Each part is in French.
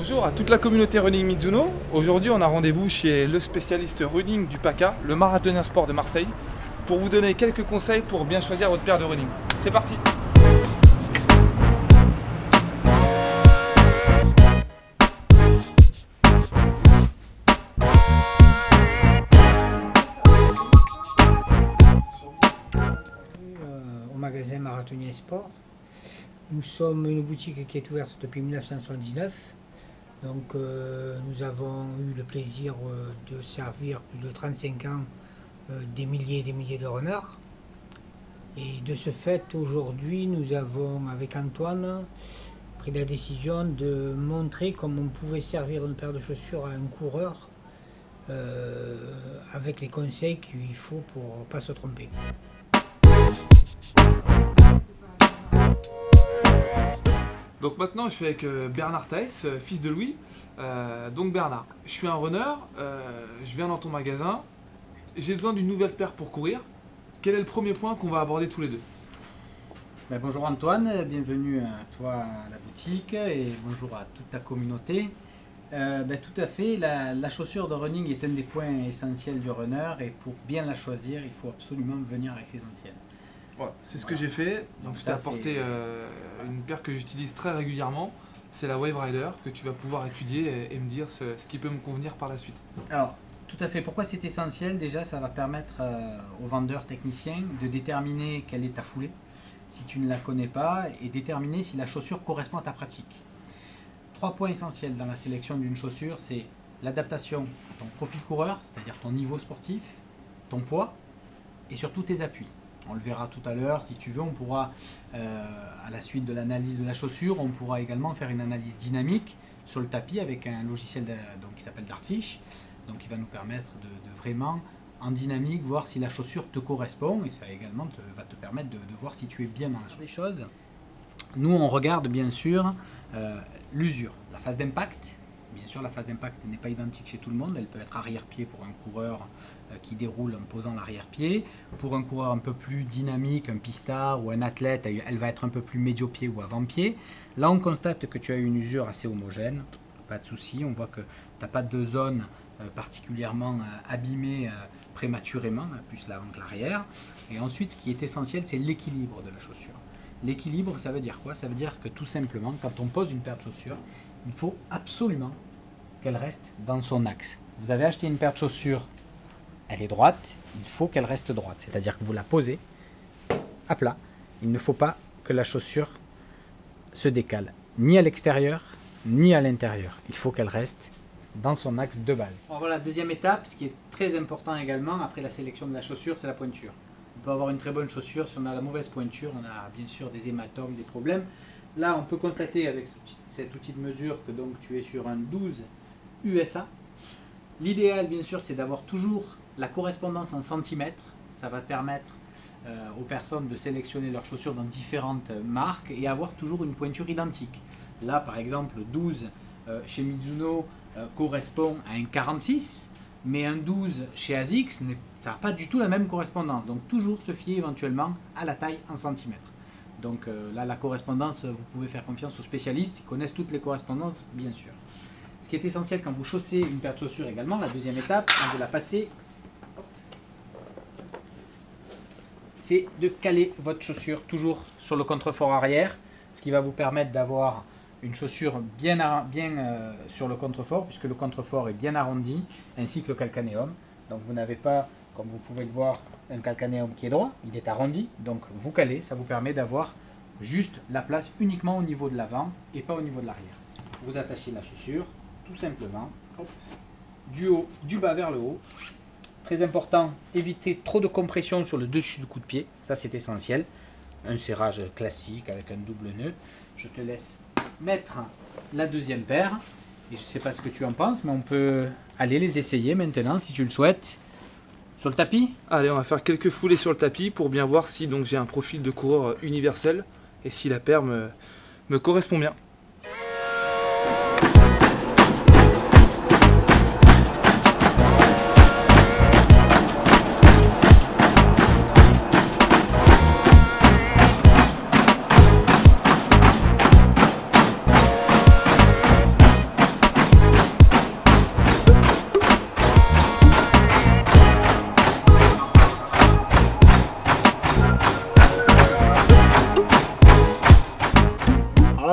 Bonjour à toute la communauté Running Mizuno. Aujourd'hui on a rendez-vous chez le spécialiste running du PACA, le Marathonien Sport de Marseille, pour vous donner quelques conseils pour bien choisir votre paire de running. C'est parti! Au magasin Marathonien Sport. Nous sommes une boutique qui est ouverte depuis 1979. Donc nous avons eu le plaisir de servir plus de 35 ans des milliers et des milliers de runners. Et de ce fait, aujourd'hui, nous avons, avec Antoine, pris la décision de montrer comment on pouvait servir une paire de chaussures à un coureur avec les conseils qu'il faut pour ne pas se tromper. Donc maintenant je suis avec Bernard Taès, fils de Louis. Donc Bernard, je suis un runner, je viens dans ton magasin, j'ai besoin d'une nouvelle paire pour courir. Quel est le premier point qu'on va aborder tous les deux? Bonjour Antoine, bienvenue à toi à la boutique et bonjour à toute ta communauté. Tout à fait, la chaussure de running est un des points essentiels du runner et pour bien la choisir, il faut absolument venir avec ses anciennes. Voilà, c'est ce que j'ai fait. Donc je t'ai apporté une paire que j'utilise très régulièrement. C'est la Wave Rider que tu vas pouvoir étudier et me dire ce qui peut me convenir par la suite. Alors, tout à fait. Pourquoi c'est essentiel? Déjà, ça va permettre aux vendeurs techniciens de déterminer quelle est ta foulée, si tu ne la connais pas, et déterminer si la chaussure correspond à ta pratique. 3 points essentiels dans la sélection d'une chaussure, c'est l'adaptation à ton profil coureur, c'est-à-dire ton niveau sportif, ton poids, et surtout tes appuis. On le verra tout à l'heure, si tu veux, on pourra, à la suite de l'analyse de la chaussure, on pourra également faire une analyse dynamique sur le tapis avec un logiciel qui s'appelle Dartfish, donc qui va nous permettre de vraiment, en dynamique, voir si la chaussure te correspond, et ça également va te permettre de voir si tu es bien dans la chose. Nous, on regarde bien sûr l'usure, la phase d'impact. Bien sûr, la phase d'impact n'est pas identique chez tout le monde, elle peut être arrière-pied pour un coureur qui déroule en posant l'arrière-pied. Pour un coureur un peu plus dynamique, un pistard ou un athlète, elle va être un peu plus médio-pied ou avant-pied. Là, on constate que tu as une usure assez homogène, pas de souci. On voit que tu n'as pas de zone particulièrement abîmée prématurément, plus l'avant que l'arrière. Et ensuite, ce qui est essentiel, c'est l'équilibre de la chaussure. L'équilibre, ça veut dire quoi? Ça veut dire que tout simplement, quand on pose une paire de chaussures, il faut absolument qu'elle reste dans son axe. Vous avez acheté une paire de chaussures, elle est droite, il faut qu'elle reste droite. C'est-à-dire que vous la posez à plat. Il ne faut pas que la chaussure se décale, ni à l'extérieur, ni à l'intérieur. Il faut qu'elle reste dans son axe de base. Alors voilà, deuxième étape, ce qui est très important également, après la sélection de la chaussure, c'est la pointure. On peut avoir une très bonne chaussure, si on a la mauvaise pointure, on a bien sûr des hématomes, des problèmes. Là, on peut constater avec cet outil de mesure que donc tu es sur un 12 USA. L'idéal, bien sûr, c'est d'avoir toujours la correspondance en centimètres. Ça va permettre aux personnes de sélectionner leurs chaussures dans différentes marques et avoir toujours une pointure identique. Là, par exemple, 12 chez Mizuno correspond à un 46, mais un 12 chez ASICS, ça n'a pas du tout la même correspondance. Donc, toujours se fier éventuellement à la taille en centimètres. Donc là, la correspondance, vous pouvez faire confiance aux spécialistes, ils connaissent toutes les correspondances, bien sûr. Ce qui est essentiel quand vous chaussez une paire de chaussures également, la deuxième étape, quand vous la passez, c'est de caler votre chaussure toujours sur le contrefort arrière, ce qui va vous permettre d'avoir une chaussure bien sur le contrefort, puisque le contrefort est bien arrondi, ainsi que le calcanéum. Donc vous n'avez pas, comme vous pouvez le voir, un calcanéum qui est droit, il est arrondi, donc vous calez, ça vous permet d'avoir juste la place uniquement au niveau de l'avant et pas au niveau de l'arrière. Vous attachez la chaussure, tout simplement, hop, du haut, du bas vers le haut. Très important, éviter trop de compression sur le dessus du coup de pied, ça c'est essentiel. Un serrage classique avec un double nœud. Je te laisse mettre la deuxième paire, et je ne sais pas ce que tu en penses, mais on peut aller les essayer maintenant si tu le souhaites. Sur le tapis? Allez, on va faire quelques foulées sur le tapis pour bien voir si j'ai un profil de coureur universel et si la paire me correspond bien.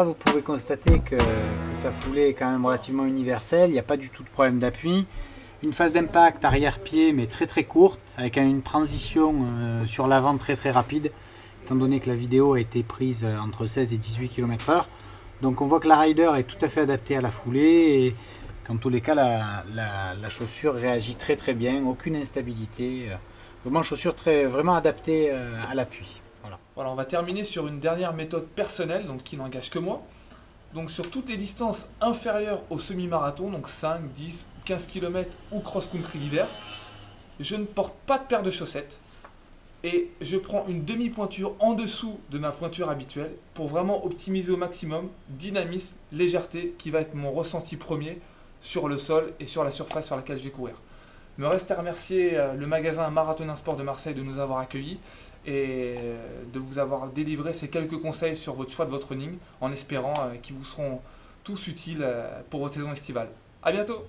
caméra, vous pouvez constater que sa foulée est quand même relativement universelle. Il n'y a pas du tout de problème d'appui. Une phase d'impact arrière-pied, mais très très courte, avec une transition sur l'avant très très rapide, étant donné que la vidéo a été prise entre 16 et 18 km/h. Donc on voit que la Rider est tout à fait adaptée à la foulée et qu'en tous les cas la chaussure réagit très très bien, aucune instabilité. Vraiment chaussure vraiment adaptée à l'appui. Voilà. Voilà, on va terminer sur une dernière méthode personnelle, donc qui n'engage que moi. Donc sur toutes les distances inférieures au semi-marathon, donc 5, 10, 15 km ou cross-country l'hiver, je ne porte pas de paire de chaussettes et je prends une demi-pointure en dessous de ma pointure habituelle pour vraiment optimiser au maximum dynamisme, légèreté, qui va être mon ressenti premier sur le sol et sur la surface sur laquelle je vais courir. Me reste à remercier le magasin Marathonin Sport de Marseille de nous avoir accueillis et de vous avoir délivré ces quelques conseils sur votre choix de votre running en espérant qu'ils vous seront tous utiles pour votre saison estivale. A bientôt!